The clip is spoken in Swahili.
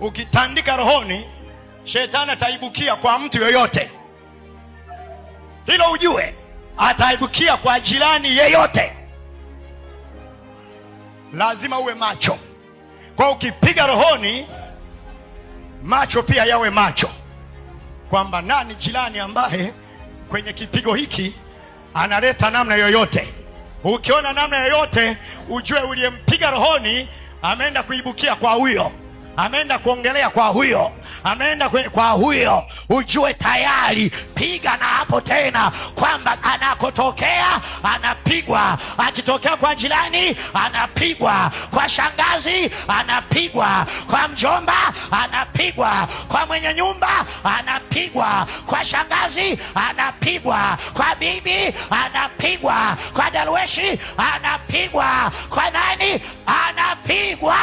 ukitandika rohoni, shetani ataibukia kwa mtu yoyote. Hilo ujue, ataibukia kwa jirani yeyote. Lazima uwe macho. Kwa ukipiga rohoni, macho pia yawe macho, kwamba nani jirani ambaye kwenye kipigo hiki analeta namna yoyote. Ukiona namna yoyote, ujue uliyempiga rohoni ameenda kuibukia kwa huyo, ameenda kuongelea kwa huyo, ameenda kwa huyo. Ujue tayari, piga na hapo tena, kwamba anakotokea anapigwa. Akitokea kwa jirani anapigwa, kwa shangazi anapigwa, kwa mjomba anapigwa, kwa mwenye nyumba anapigwa, kwa shangazi anapigwa, kwa bibi anapigwa, kwa darweshi anapigwa, kwa nani anapigwa.